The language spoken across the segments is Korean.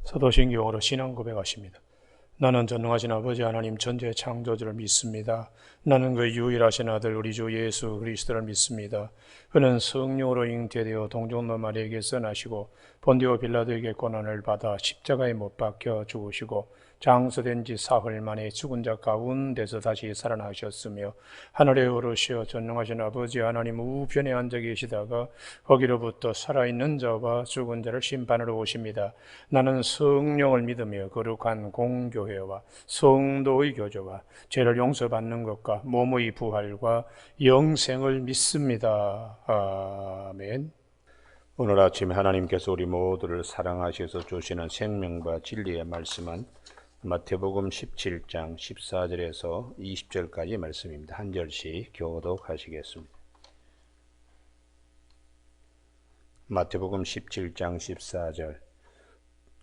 사도신경으로 신앙 고백하십니다. 나는 전능하신 아버지 하나님 전지의 창조주를 믿습니다. 나는 그 유일하신 아들 우리 주 예수 그리스도를 믿습니다. 그는 성령으로 잉태되어 동정노 마리아에게서 나시고 본디오 빌라도에게 고난을 받아 십자가에 못 박혀 죽으시고 장서된 지 사흘 만에 죽은 자 가운데서 다시 살아나셨으며 하늘에 오르시어 전능하신 아버지 하나님 우편에 앉아 계시다가 거기로부터 살아있는 자와 죽은 자를 심판하러 오십니다. 나는 성령을 믿으며 거룩한 공교회와 성도의 교제와 죄를 용서받는 것과 몸의 부활과 영생을 믿습니다. 아멘. 오늘 아침 하나님께서 우리 모두를 사랑하셔서 주시는 생명과 진리의 말씀은 마태복음 17장 14절에서 20절까지 말씀입니다. 한 절씩 교독하시겠습니다. 마태복음 17장 14절.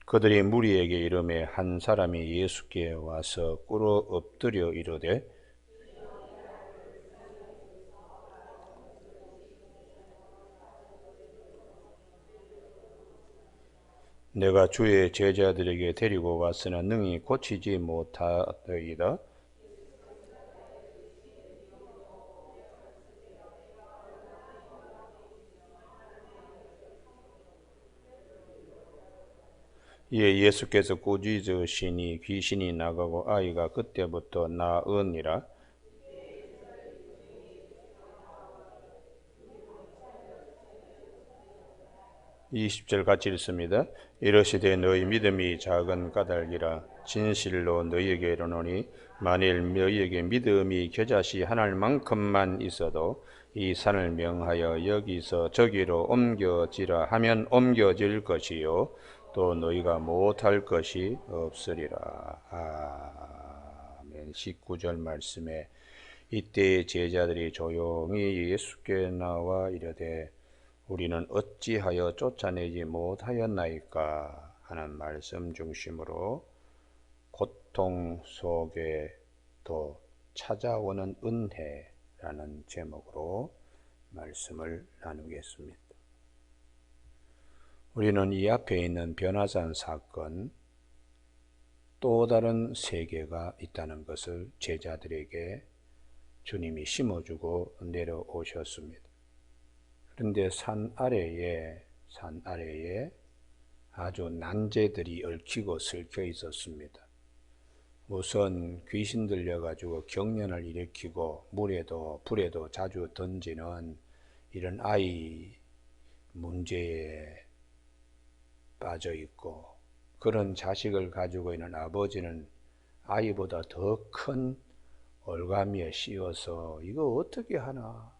그들이 무리에게 이르매 한 사람이 예수께 와서 꿇어 엎드려 이르되 내가 주의 제자들에게 데리고 왔으나 능히 고치지 못하더이다. 이에 예수께서 꾸짖으시니 귀신이 나가고 아이가 그때부터 나으니라. 20절 같이 읽습니다. 이르시되 너희 믿음이 작은 까닭이라 진실로 너희에게 이르노니 만일 너희에게 믿음이 겨자씨 하나만큼만 있어도 이 산을 명하여 여기서 저기로 옮겨지라 하면 옮겨질 것이요 또 너희가 못할 것이 없으리라. 아멘. 19절 말씀에 이때 제자들이 조용히 예수께 나와 이르되 우리는 어찌하여 쫓아내지 못하였나이까 하는 말씀 중심으로 고통 속에도 찾아오는 은혜라는 제목으로 말씀을 나누겠습니다. 우리는 이 앞에 있는 변화산 사건, 또 다른 세계가 있다는 것을 제자들에게 주님이 심어주고 내려오셨습니다. 그런데 산 아래에 아주 난제들이 얽히고 설켜 있었습니다. 우선 귀신 들려가지고 경련을 일으키고 물에도 불에도 자주 던지는 이런 아이 문제에 빠져 있고, 그런 자식을 가지고 있는 아버지는 아이보다 더 큰 올가미에 씌워서 이거 어떻게 하나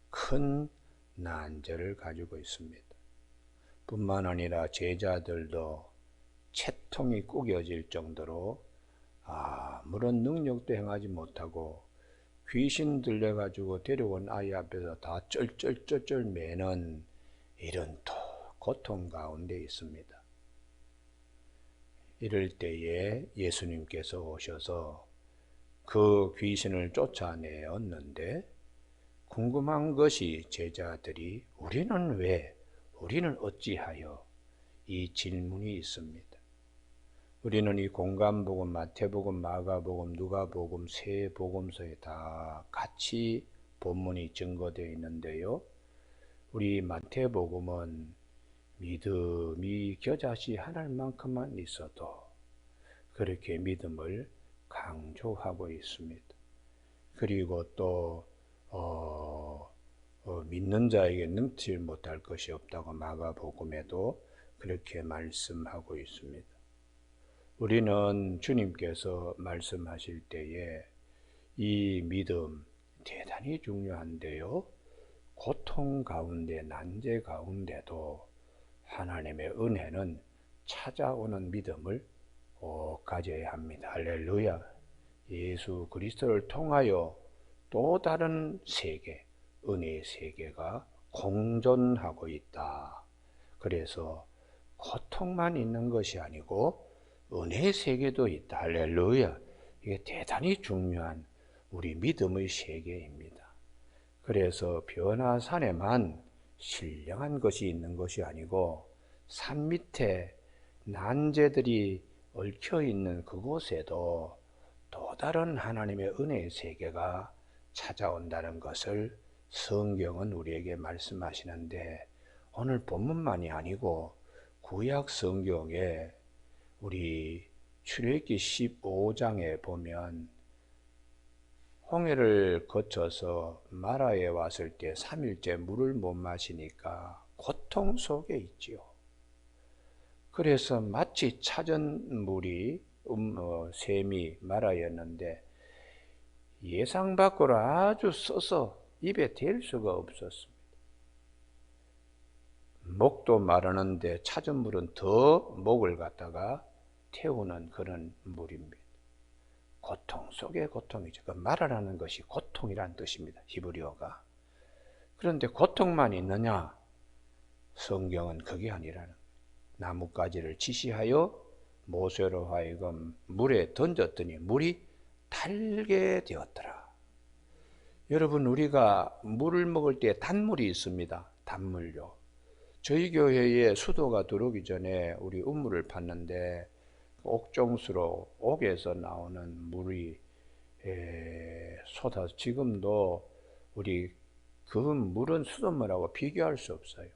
큰 난제를 가지고 있습니다. 뿐만 아니라 제자들도 채통이 꾸겨질 정도로 아무런 능력도 행하지 못하고 귀신 들려가지고 데려온 아이 앞에서 다 쩔쩔쩔쩔 매는 이런 고통 가운데 있습니다. 이럴 때에 예수님께서 오셔서 그 귀신을 쫓아내었는데 궁금한 것이 제자들이 우리는 어찌하여 이 질문이 있습니다. 우리는 이 공간복음, 마태복음, 마가복음, 누가복음 세 복음서에 다 같이 본문이 증거되어 있는데요. 우리 마태복음은 믿음이 겨자씨 하나만큼만 있어도 그렇게 믿음을 강조하고 있습니다. 그리고 또 믿는 자에게 능치 못할 것이 없다고 마가복음에도 그렇게 말씀하고 있습니다. 우리는 주님께서 말씀하실 때에 이 믿음 대단히 중요한데요. 고통 가운데 난제 가운데도 하나님의 은혜는 찾아오는 믿음을 가져야 합니다. 할렐루야. 예수 그리스도를 통하여 또 다른 세계, 은혜의 세계가 공존하고 있다. 그래서 고통만 있는 것이 아니고 은혜의 세계도 있다. 할렐루야. 이게 대단히 중요한 우리 믿음의 세계입니다. 그래서 변화산에만 신령한 것이 있는 것이 아니고 산 밑에 난제들이 얽혀 있는 그곳에도 또 다른 하나님의 은혜의 세계가 찾아온다는 것을 성경은 우리에게 말씀하시는데, 오늘 본문만이 아니고 구약 성경에 우리 출애굽기 15장에 보면 홍해를 거쳐서 마라에 왔을 때 3일째 물을 못 마시니까 고통 속에 있지요. 그래서 마치 찾은 물이 샘이 마라였는데 예상 밖으로 아주 써서 입에 댈 수가 없었습니다. 목도 마르는데 찾은 물은 더 목을 갖다가 태우는 그런 물입니다. 고통 속의 고통이죠. 그 마라라는 것이 고통이란 뜻입니다. 히브리어가. 그런데 고통만 있느냐? 성경은 그게 아니라는 거예요. 나뭇가지를 지시하여 모세로 하여금 물에 던졌더니 물이 달게 되었더라. 여러분, 우리가 물을 먹을 때 단물이 있습니다. 단물요. 저희 교회에 수도가 들어오기 전에 우리 우물을 팠는데 옥정수로 옥에서 나오는 물이 쏟아서 지금도 우리 그 물은 수돗물하고 비교할 수 없어요.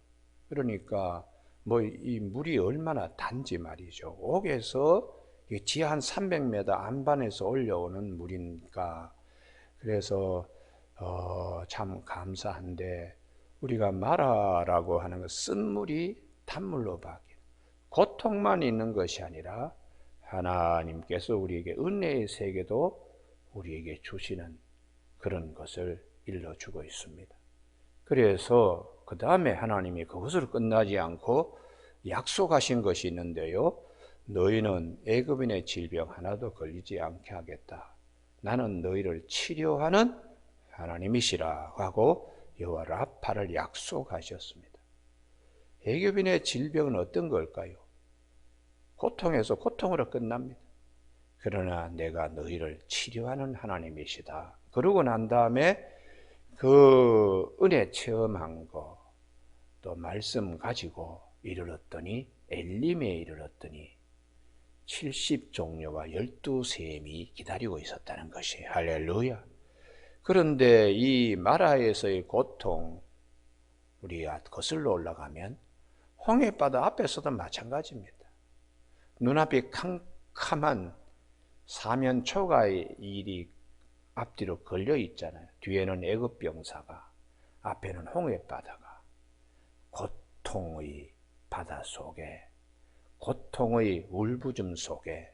그러니까 뭐 이 물이 얼마나 단지 말이죠. 옥에서 지하 한 300m 안반에서 올려오는 물이니까. 그래서 참 감사한데 우리가 마라라고 하는 것, 쓴 물이 단물로 바뀐 고통만 있는 것이 아니라 하나님께서 우리에게 은혜의 세계도 우리에게 주시는 그런 것을 일러주고 있습니다. 그래서 그 다음에 하나님이 그것으로 끝나지 않고 약속하신 것이 있는데요. 너희는 애굽인의 질병 하나도 걸리지 않게 하겠다. 나는 너희를 치료하는 하나님이시라 하고 여호와 라파를 약속하셨습니다. 애굽인의 질병은 어떤 걸까요? 고통에서 고통으로 끝납니다. 그러나 내가 너희를 치료하는 하나님이시다. 그러고 난 다음에 그 은혜 체험한 거, 또 말씀 가지고 이르렀더니 엘림에 이르렀더니 70종려와 12샘이 기다리고 있었다는 것이 할렐루야. 그런데 이 마라에서의 고통, 우리가 거슬러 올라가면 홍해바다 앞에서도 마찬가지입니다. 눈앞이 캄캄한 사면초가의 일이 앞뒤로 걸려 있잖아요. 뒤에는 애굽 병사가, 앞에는 홍해바다가, 고통의 바다 속에, 고통의 울부짖음 속에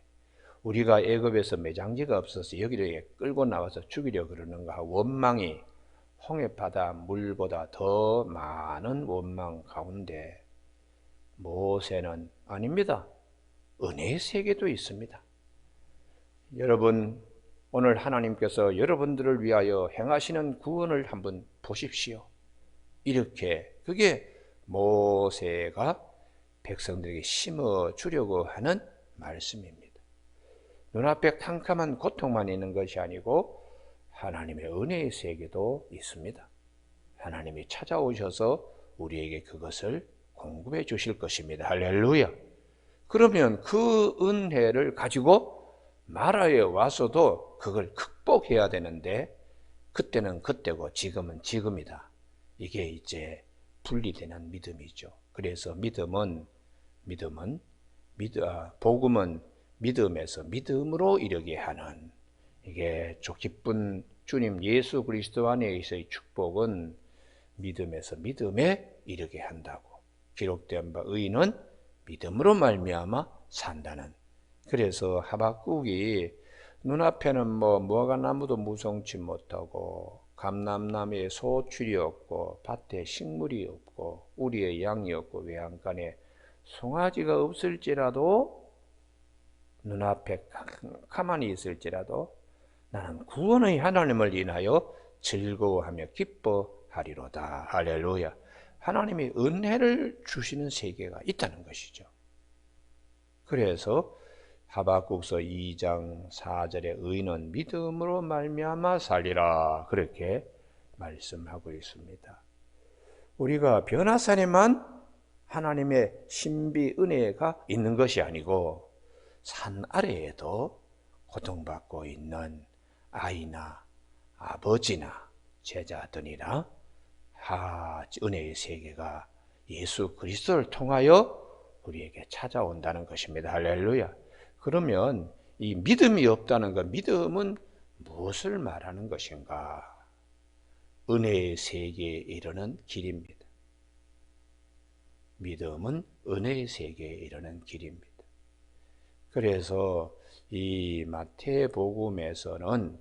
우리가 애굽에서 매장지가 없어서 여기를 끌고 나와서 죽이려 그러는가 원망이 홍해바다 물보다 더 많은 원망 가운데 모세는 아닙니다. 은혜의 세계도 있습니다. 여러분, 오늘 하나님께서 여러분들을 위하여 행하시는 구원을 한번 보십시오. 이렇게 그게 모세가 백성들에게 심어주려고 하는 말씀입니다. 눈앞에 캄캄한 고통만 있는 것이 아니고 하나님의 은혜의 세계도 있습니다. 하나님이 찾아오셔서 우리에게 그것을 공급해 주실 것입니다. 할렐루야. 그러면 그 은혜를 가지고 마라에 와서도 그걸 극복해야 되는데 그때는 그때고 지금은 지금이다. 이게 이제 분리되는 믿음이죠. 그래서 복음은 믿음에서 믿음으로 이르게 하는, 이게 기쁜 주님 예수 그리스도 안에서의 축복은 믿음에서 믿음에 이르게 한다고. 기록된 바 의인은 믿음으로 말미암아 산다는. 그래서 하박국이 눈앞에는 무화과나무도 무성치 못하고 감람나무에 소출이 없고 밭에 식물이 없고 우리의 양이 없고 외양간에 송아지가 없을지라도, 눈앞에 가만히 있을지라도 나는 구원의 하나님을 인하여 즐거워하며 기뻐하리로다. 할렐루야. 하나님이 은혜를 주시는 세계가 있다는 것이죠. 그래서 하박국서 2장 4절에 의인은 믿음으로 말미암아 살리라, 그렇게 말씀하고 있습니다. 우리가 변화산에만 하나님의 신비 은혜가 있는 것이 아니고 산 아래에도 고통받고 있는 아이나 아버지나 제자들이나 은혜의 세계가 예수 그리스도를 통하여 우리에게 찾아온다는 것입니다. 할렐루야. 그러면 이 믿음이 없다는 것, 믿음은 무엇을 말하는 것인가? 은혜의 세계에 이르는 길입니다. 믿음은 은혜의 세계에 이르는 길입니다. 그래서 이 마태복음에서는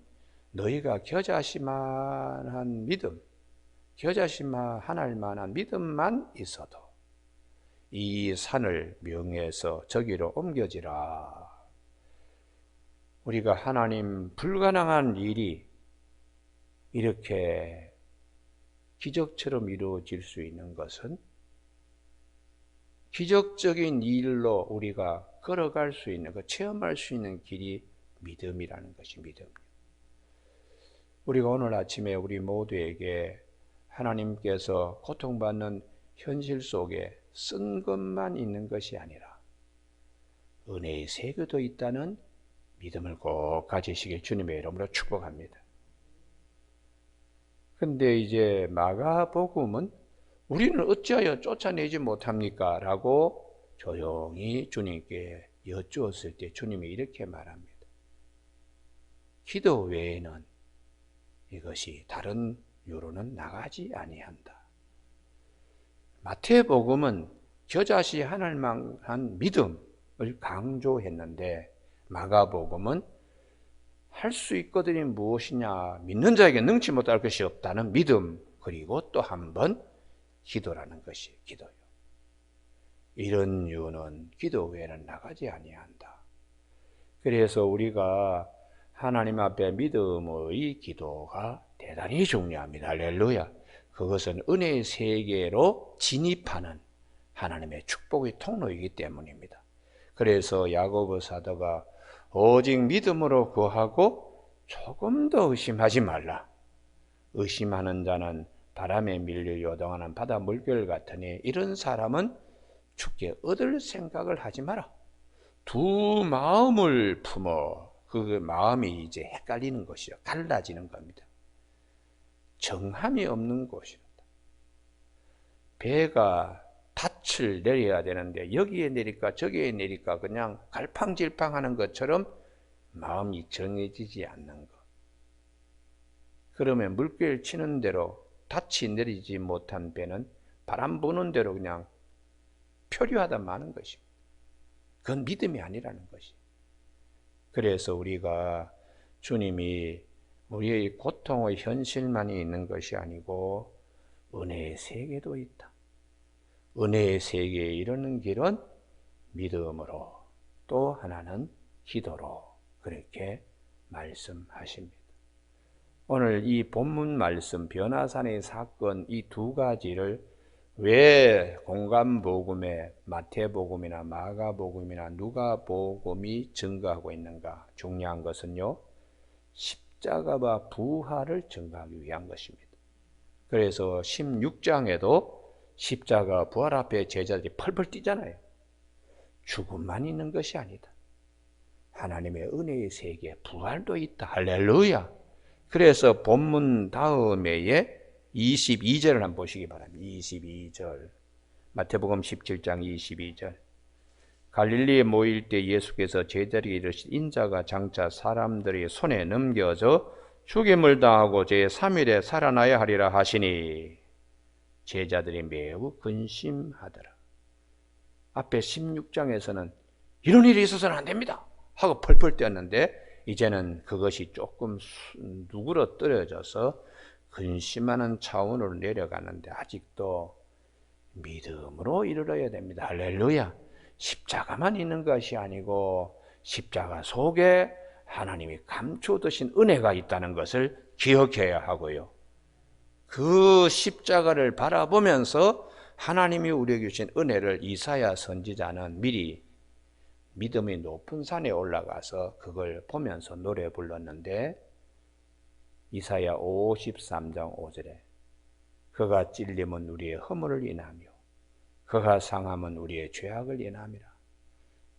너희가 겨자씨만한 믿음, 겨자씨만할 만한 믿음만 있어도 이 산을 명해서 저기로 옮겨지라. 우리가 하나님 불가능한 일이 이렇게 기적처럼 이루어질 수 있는 것은 기적적인 일로 우리가 걸어갈 수 있는 것, 체험할 수 있는 길이 믿음이라는 것이 믿음. 우리가 오늘 아침에 우리 모두에게 하나님께서 고통받는 현실 속에 쓴 것만 있는 것이 아니라 은혜의 세계도 있다는 믿음을 꼭 가지시길 주님의 이름으로 축복합니다. 근데 이제 마가복음은 우리는 어찌하여 쫓아내지 못합니까? 라고 조용히 주님께 여쭈었을 때 주님이 이렇게 말합니다. 기도 외에는 이것이 다른 요로는 나가지 아니한다. 마태복음은 겨자씨 하늘 만한 믿음을 강조했는데 마가복음은 할 수 있거든이 무엇이냐, 믿는 자에게 능치 못할 것이 없다는 믿음, 그리고 또 한 번 기도라는 것이 기도요. 이런 이유는 기도 외에는 나가지 아니한다. 그래서 우리가 하나님 앞에 믿음의 기도가 대단히 중요합니다. 할렐루야. 그것은 은혜의 세계로 진입하는 하나님의 축복의 통로이기 때문입니다. 그래서 야고보 사도가 오직 믿음으로 구하고 조금 더 의심하지 말라. 의심하는 자는 바람에 밀려 요동하는 바다 물결 같으니 이런 사람은 죽게 얻을 생각을 하지 마라. 두 마음을 품어. 그 마음이 이제 헷갈리는 것이요. 갈라지는 겁니다. 정함이 없는 곳이었다. 배가 닻을 내려야 되는데 여기에 내릴까 저기에 내릴까 그냥 갈팡질팡하는 것처럼 마음이 정해지지 않는 것. 그러면 물결 치는 대로 닻이 내리지 못한 배는 바람 부는 대로 그냥 표류하다 마는 것입니다. 그건 믿음이 아니라는 것이. 그래서 우리가 주님이 우리의 고통의 현실만이 있는 것이 아니고 은혜의 세계도 있다. 은혜의 세계에 이르는 길은 믿음으로 또 하나는 기도로 그렇게 말씀하십니다. 오늘 이 본문 말씀 변화산의 사건 이 두 가지를 왜 공간복음에 마태복음이나 마가복음이나 누가복음이 증거하고 있는가? 중요한 것은요, 십자가와 부활을 증거하기 위한 것입니다. 그래서 16장에도 십자가 부활 앞에 제자들이 펄펄 뛰잖아요. 죽음만 있는 것이 아니다. 하나님의 은혜의 세계에 부활도 있다. 할렐루야. 그래서 본문 다음에 22절을 한번 보시기 바랍니다. 22절. 마태복음 17장 22절. 갈릴리에 모일 때 예수께서 제자리에 이르시되 인자가 장차 사람들의 손에 넘겨져 죽임을 당하고 제3일에 살아나야 하리라 하시니 제자들이 매우 근심하더라. 앞에 16장에서는 이런 일이 있어서는 안 됩니다 하고 펄펄 뛰었는데 이제는 그것이 조금 누그러뜨려져서 근심하는 차원으로 내려가는데 아직도 믿음으로 이르러야 됩니다. 할렐루야. 십자가만 있는 것이 아니고 십자가 속에 하나님이 감추두신 은혜가 있다는 것을 기억해야 하고요. 그 십자가를 바라보면서 하나님이 우리에게 주신 은혜를 이사야 선지자는 미리 믿음의 높은 산에 올라가서 그걸 보면서 노래 불렀는데 이사야 53장 5절에 그가 찔림은 우리의 허물을 인하며 그가 상함은 우리의 죄악을 인함이라.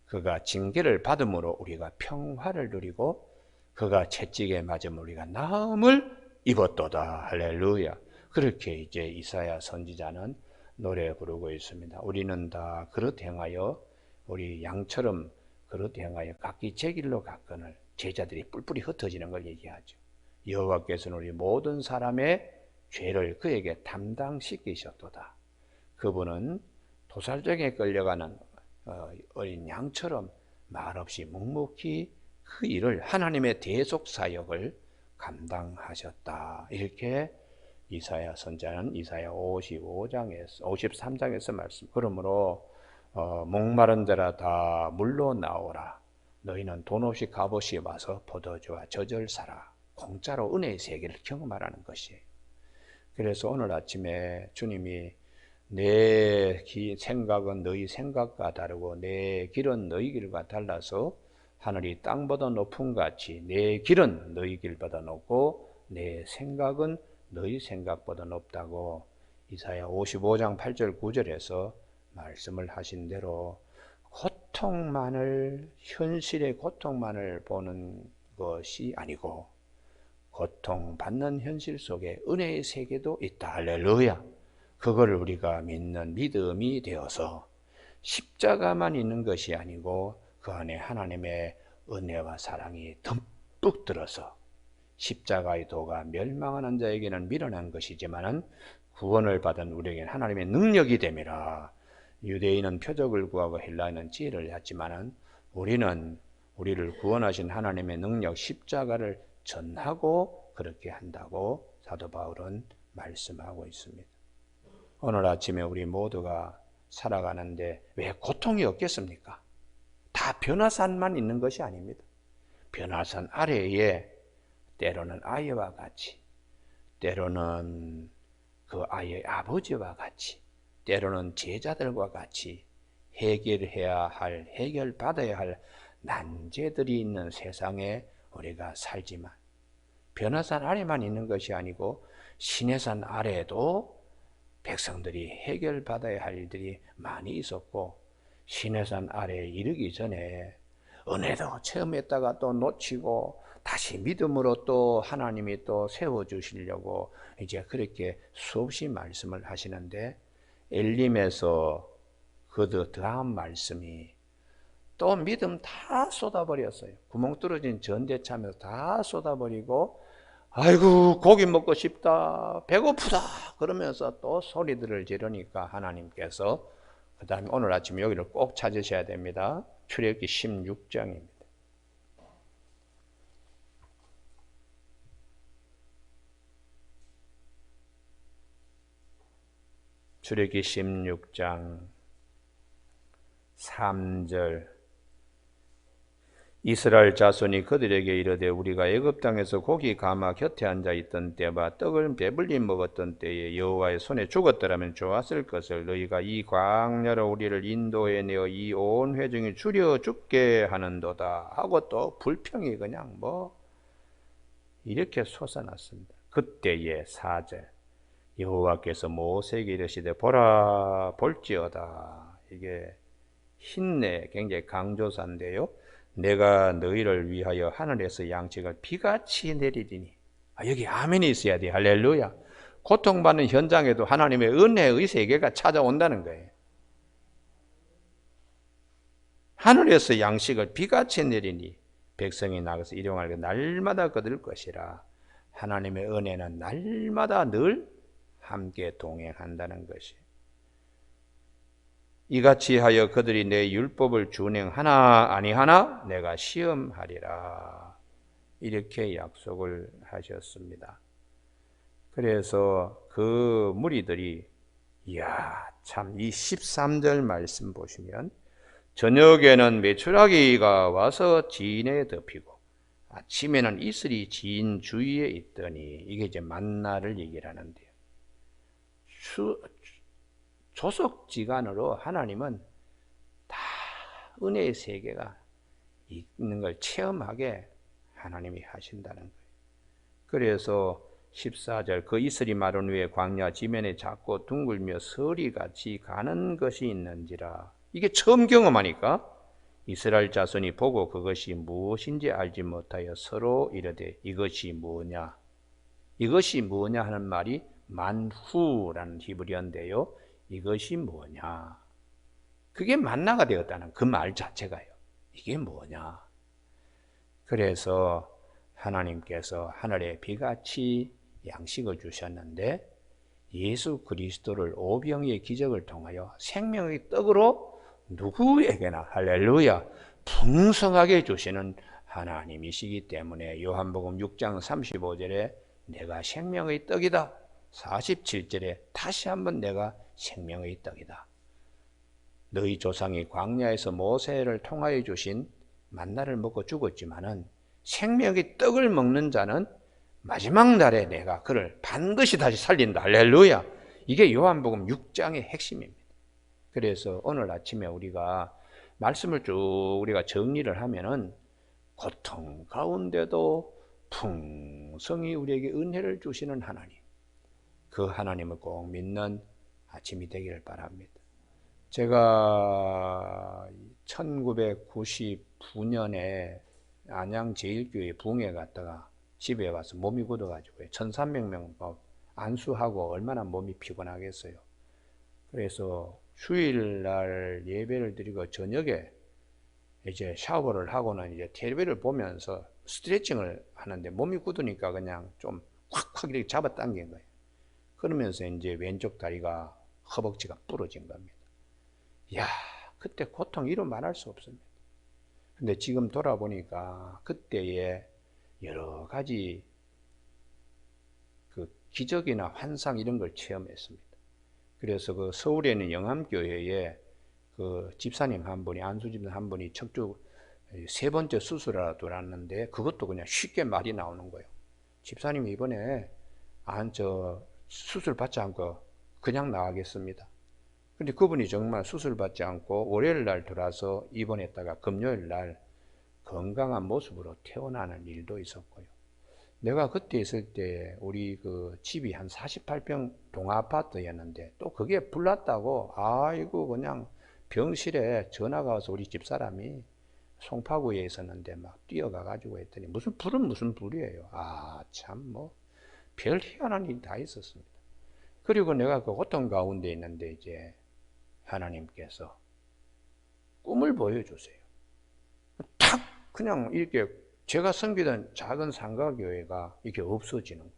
그가 징계를 받음으로 우리가 평화를 누리고 그가 채찍에 맞음으로 우리가 나음을 입었도다. 할렐루야. 그렇게 이제 이사야 선지자는 노래 부르고 있습니다. 우리는 다 그릇 행하여 우리 양처럼 그릇 행하여 각기 제 길로 갔거늘 제자들이 뿔뿔이 흩어지는 걸 얘기하죠. 여호와께서는 우리 모든 사람의 죄를 그에게 담당시키셨도다. 그분은 도살장에 끌려가는 어린 양처럼 말없이 묵묵히 그 일을 하나님의 대속 사역을 감당하셨다. 이렇게 이사야 선자는 이사야 53장에서 말씀. 그러므로 목마른 자라 다 물로 나오라. 너희는 돈 없이 값없이 와서 포도주와 젖을 사라. 공짜로 은혜의 세계를 경험하라는 것이에요. 그래서 오늘 아침에 주님이 내 생각은 너희 생각과 다르고 내 길은 너희 길과 달라서 하늘이 땅보다 높음 같이 내 길은 너희 길보다 높고 내 생각은 너희 생각보다 높다고 이사야 55장 8절 9절에서 말씀을 하신 대로 고통만을 현실의 고통만을 보는 것이 아니고 고통받는 현실 속에 은혜의 세계도 있다. 할렐루야. 그거를 우리가 믿는 믿음이 되어서 십자가만 있는 것이 아니고 그 안에 하나님의 은혜와 사랑이 듬뿍 들어서 십자가의 도가 멸망하는 자에게는 미련한 것이지만은 구원을 받은 우리에게는 하나님의 능력이 됨이라. 유대인은 표적을 구하고 헬라인은 지혜를 찾지만은 우리는 우리를 구원하신 하나님의 능력 십자가를 전하고 그렇게 한다고 사도 바울은 말씀하고 있습니다. 오늘 아침에 우리 모두가 살아가는데 왜 고통이 없겠습니까? 다 변화산만 있는 것이 아닙니다. 변화산 아래에 때로는 아이와 같이, 때로는 그 아이의 아버지와 같이, 때로는 제자들과 같이 해결받아야 할 난제들이 있는 세상에 우리가 살지만 변화산 아래만 있는 것이 아니고 시내산 아래에도 백성들이 해결받아야 할 일들이 많이 있었고 시내산 아래에 이르기 전에 은혜도 체험했다가 또 놓치고 다시 믿음으로 또 하나님이 또 세워주시려고 이제 그렇게 수없이 말씀을 하시는데 엘림에서 그 다음 말씀이 또 믿음 다 쏟아버렸어요. 구멍 뚫어진 전대참에서 다 쏟아버리고 아이고 고기 먹고 싶다 배고프다 그러면서 또 소리들을 지르니까 하나님께서 그 다음에 오늘 아침 여기를 꼭 찾으셔야 됩니다. 출애굽기 16장입니다. 출애굽기 16장 3절 이스라엘 자손이 그들에게 이르되 우리가 애굽 땅에서 고기 가마 곁에 앉아 있던 때와 떡을 배불리 먹었던 때에 여호와의 손에 죽었더라면 좋았을 것을 너희가 이 광야로 우리를 인도해 내어 이 온 회중이 줄여 죽게 하는도다 하고 또 불평이 그냥 이렇게 솟아났습니다. 그때의 4절 여호와께서 모세에게 이르시되 보라 볼지어다. 이게 흰내 굉장히 강조사인데요. 내가 너희를 위하여 하늘에서 양식을 비같이 내리리니. 여기 아멘이 있어야 돼. 할렐루야. 고통받는 현장에도 하나님의 은혜의 세계가 찾아온다는 거예요. 하늘에서 양식을 비같이 내리니 백성이 나가서 일용할 날마다 거둘 것이라. 하나님의 은혜는 날마다 늘 함께 동행한다는 것이. 이같이 하여 그들이 내 율법을 준행하나 아니하나 내가 시험하리라. 이렇게 약속을 하셨습니다. 그래서 그 무리들이 참 이 13절 말씀 보시면 저녁에는 메추라기가 와서 진에 덮이고 아침에는 이슬이 진 주위에 있더니 이게 이제 만나를 얘기를 하는데요. 조석지간으로 하나님은 다 은혜의 세계가 있는 걸 체험하게 하나님이 하신다는 거예요. 그래서 14절 그 이슬이 마른 위에 광야 지면에 작고 둥글며 서리같이 가는 것이 있는지라. 이게 처음 경험하니까 이스라엘 자손이 보고 그것이 무엇인지 알지 못하여 서로 이르되 이것이 뭐냐. 이것이 뭐냐 하는 말이 만후라는 히브리어인데요. 이것이 뭐냐. 그게 만나가 되었다는 그 말 자체가요. 이게 뭐냐. 그래서 하나님께서 하늘의 비같이 양식을 주셨는데 예수 그리스도를 오병이의 기적을 통하여 생명의 떡으로 누구에게나 할렐루야 풍성하게 주시는 하나님이시기 때문에 요한복음 6장 35절에 내가 생명의 떡이다. 47절에 다시 한번 내가 생명의 떡이다. 너희 조상이 광야에서 모세를 통하여 주신 만나를 먹고 죽었지만은 생명의 떡을 먹는 자는 마지막 날에 내가 그를 반드시 다시 살린다. 할렐루야. 이게 요한복음 6장의 핵심입니다. 그래서 오늘 아침에 우리가 말씀을 쭉 우리가 정리를 하면은 고통 가운데도 풍성히 우리에게 은혜를 주시는 하나님, 그 하나님을 꼭 믿는 아침이 되기를 바랍니다. 제가 1999년에 안양제일교회 부흥회 갔다가 집에 와서 몸이 굳어가지고요. 1300명 안수하고 얼마나 몸이 피곤하겠어요. 그래서 주일날 예배를 드리고 저녁에 이제 샤워를 하고는 이제 텔레비를 보면서 스트레칭을 하는데 몸이 굳으니까 그냥 좀 확확 이렇게 잡아 당긴 거예요. 그러면서 이제 왼쪽 다리가 허벅지가 부러진 겁니다. 이야, 그때 고통 이루 말할 수 없습니다. 근데 지금 돌아보니까 그때의 여러 가지 그 기적이나 환상 이런 걸 체험했습니다. 그래서 그 서울에 있는 영암교회에 그 집사님 한 분이, 안수집사 한 분이 척추 3번째 수술하러 들어왔는데 그것도 그냥 쉽게 말이 나오는 거예요. 집사님 이번에 수술 받지 않고 그냥 나가겠습니다. 근데 그분이 정말 수술 받지 않고 월요일 날 들어와서 입원했다가 금요일 날 건강한 모습으로 태어나는 일도 있었고요. 내가 그때 있을 때 우리 그 집이 한 48평 동아파트였는데 또 그게 불났다고 아이고 그냥 병실에 전화가 와서 우리 집사람이 송파구에 있었는데 막 뛰어가 가지고 했더니 무슨 불은 무슨 불이에요. 아 참 뭐 별 희한한 일이 다 있었습니다. 그리고 내가 그 고통 가운데 있는데 이제 하나님께서 꿈을 보여주세요. 탁 그냥 이렇게 제가 섬기던 작은 상가교회가 이렇게 없어지는 거예요.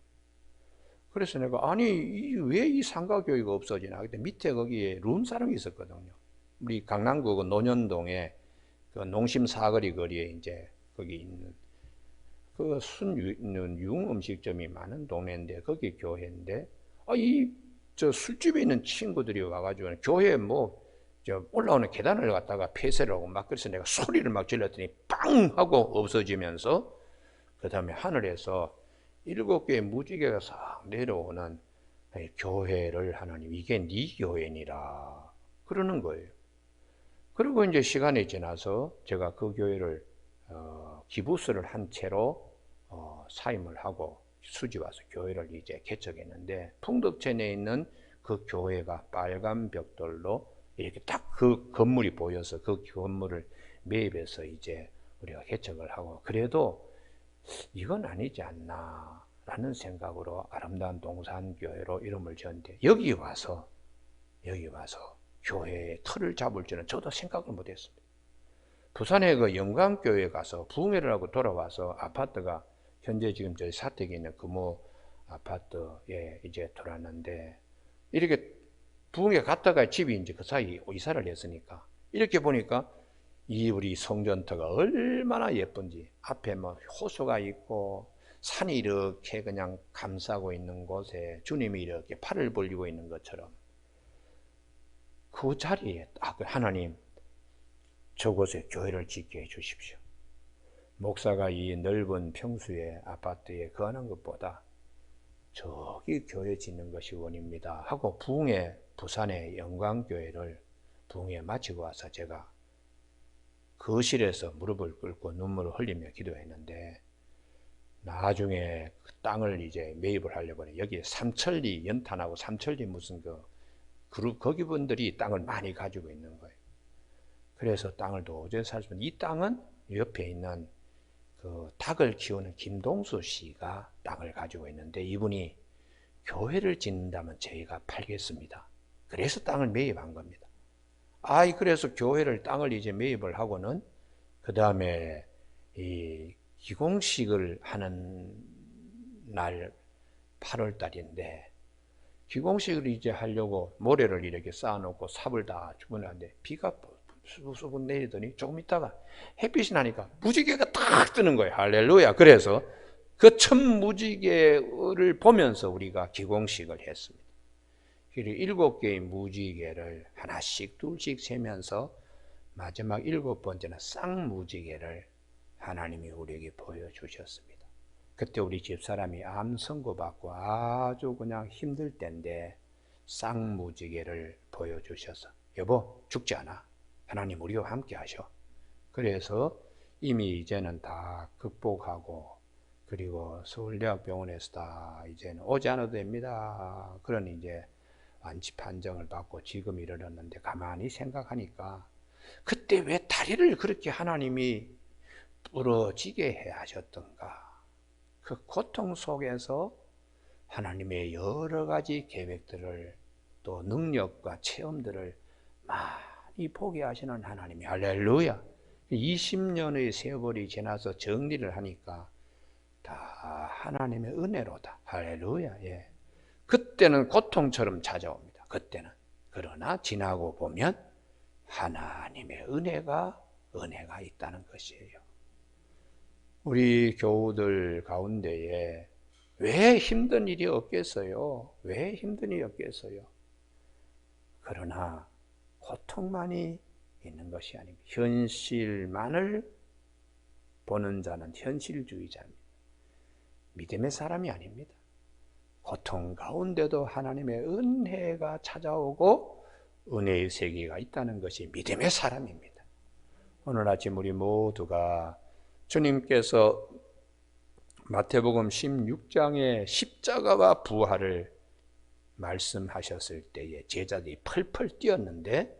그래서 내가 아니 왜 이 상가교회가 없어지나. 그때 밑에 거기에 룸사롱이 있었거든요. 우리 강남구 논현동에 그 농심 사거리 거리에 이제 거기 있는 그 순융 음식점이 많은 동네인데 거기 교회인데 저 술집에 있는 친구들이 와가지고 교회 저 올라오는 계단을 갖다가 폐쇄를 하고 막 그래서 내가 소리를 막 질렀더니 빵 하고 없어지면서 그 다음에 하늘에서 7개의 무지개가 싹 내려오는 교회를 하나님 이게 네 교회니라 그러는 거예요. 그리고 이제 시간이 지나서 제가 그 교회를 기부스를 한 채로 사임을 하고 수지 와서 교회를 이제 개척했는데 풍덕천에 있는 그 교회가 빨간 벽돌로 이렇게 딱 그 건물이 보여서 그 건물을 매입해서 이제 우리가 개척을 하고 그래도 이건 아니지 않나 라는 생각으로 아름다운 동산교회로 이름을 지었는데 여기 와서 교회의 틀을 잡을 줄은 저도 생각을 못했습니다. 부산에 그 영광교회 가서 부흥회를 하고 돌아와서 아파트가 현재 지금 저희 사택에 있는 금호 아파트에 이제 들어왔는데 이렇게 부흥회 갔다가 집이 이제 그 사이 이사를 했으니까 이렇게 보니까 이 우리 성전터가 얼마나 예쁜지 앞에 호수가 있고 산이 이렇게 그냥 감싸고 있는 곳에 주님이 이렇게 팔을 벌리고 있는 것처럼 그 자리에 하나님 저곳에 교회를 짓게 해주십시오. 목사가 이 넓은 평수의 아파트에 거하는 것보다 저기 교회 짓는 것이 원입니다 하고 부흥회 부산의 영광교회를 부흥회 마치고 와서 제가 거실에서 무릎을 꿇고 눈물을 흘리며 기도했는데 나중에 그 땅을 이제 매입을 하려고 해. 여기 삼천리 연탄하고 삼천리 무슨 그 그룹 거기 분들이 땅을 많이 가지고 있는 거예요. 그래서 땅을 도저히 살 수 없는 이 땅은 옆에 있는 그 닭을 키우는 김동수 씨가 땅을 가지고 있는데 이분이 교회를 짓는다면 저희가 팔겠습니다. 그래서 땅을 매입한 겁니다. 그래서 교회를 땅을 이제 매입을 하고는 그 다음에 이 기공식을 하는 날 8월 달인데 기공식을 이제 하려고 모래를 이렇게 쌓아놓고 삽을 다 주문하는데 비가 수분 내리더니 조금 있다가 햇빛이 나니까 무지개가 딱 뜨는 거예요. 할렐루야. 그래서 그 첫 무지개를 보면서 우리가 기공식을 했습니다. 그리고 7개의 무지개를 하나씩 둘씩 세면서 마지막 7번째는 쌍무지개를 하나님이 우리에게 보여주셨습니다. 그때 우리 집사람이 암 선고받고 아주 그냥 힘들 때인데 쌍무지개를 보여주셔서 여보 죽지 않아. 하나님 우리와 함께 하셔. 그래서 이미 이제는 다 극복하고 그리고 서울대학병원에서 다 이제는 오지 않아도 됩니다. 그러니 이제 완치 판정을 받고 지금 이르렀는데 가만히 생각하니까 그때 왜 다리를 그렇게 하나님이 부러지게 해 하셨던가. 그 고통 속에서 하나님의 여러 가지 계획들을 또 능력과 체험들을 많이 보게 하시는 하나님이 할렐루야. 20년의 세월이 지나서 정리를 하니까 다 하나님의 은혜로다. 할렐루야. 예. 그때는 고통처럼 찾아옵니다. 그때는. 그러나 지나고 보면 하나님의 은혜가 있다는 것이에요. 우리 교우들 가운데에 왜 힘든 일이 없겠어요? 왜 힘든 일이 없겠어요? 그러나 고통만이 있는 것이 아닙니다. 현실만을 보는 자는 현실주의자입니다. 믿음의 사람이 아닙니다. 고통 가운데도 하나님의 은혜가 찾아오고 은혜의 세계가 있다는 것이 믿음의 사람입니다. 오늘 아침 우리 모두가 주님께서 마태복음 16장의 십자가와 부활을 말씀하셨을 때에 제자들이 펄펄 뛰었는데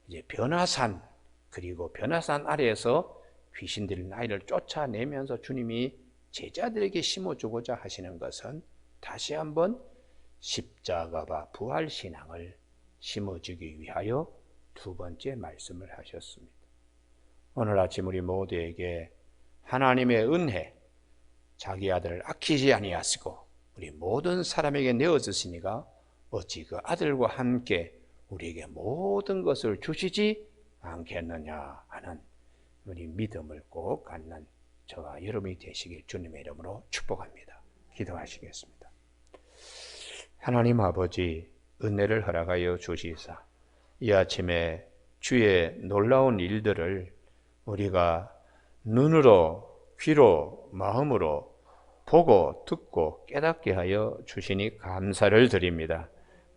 이제 변화산 그리고 변화산 아래에서 귀신 들린 아이를 쫓아내면서 주님이 제자들에게 심어주고자 하시는 것은 다시 한번 십자가와 부활 신앙을 심어주기 위하여 두 번째 말씀을 하셨습니다. 오늘 아침 우리 모두에게 하나님의 은혜, 자기 아들을 아끼지 아니하시고 우리 모든 사람에게 내어주시니가 어찌 그 아들과 함께 우리에게 모든 것을 주시지 않겠느냐 하는 우리 믿음을 꼭 갖는 저와 여러분이 되시길 주님의 이름으로 축복합니다. 기도하시겠습니다. 하나님 아버지 은혜를 허락하여 주시사 이 아침에 주의 놀라운 일들을 우리가 눈으로 귀로 마음으로 보고 듣고 깨닫게 하여 주시니 감사를 드립니다.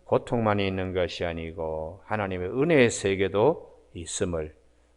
고통만이 있는 것이 아니고 하나님의 은혜의 세계도 있음을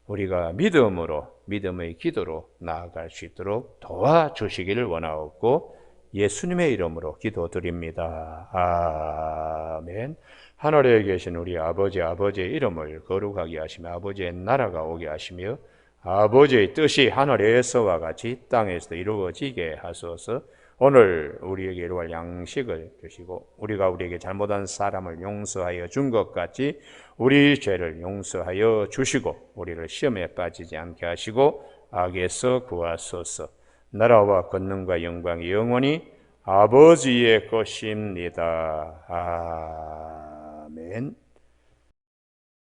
우리가 믿음으로 믿음의 기도로 나아갈 수 있도록 도와주시기를 원하옵고 예수님의 이름으로 기도드립니다. 아멘. 하늘에 계신 우리 아버지의 이름을 거룩하게 하시며 아버지의 나라가 오게 하시며 아버지의 뜻이 하늘에서와 같이 땅에서도 이루어지게 하소서. 오늘 우리에게 이루어갈 양식을 주시고 우리가 우리에게 잘못한 사람을 용서하여 준 것 같이 우리 죄를 용서하여 주시고 우리를 시험에 빠지지 않게 하시고 악에서 구하소서. 나라와 권능과 영광이 영원히 아버지의 것입니다. 아멘.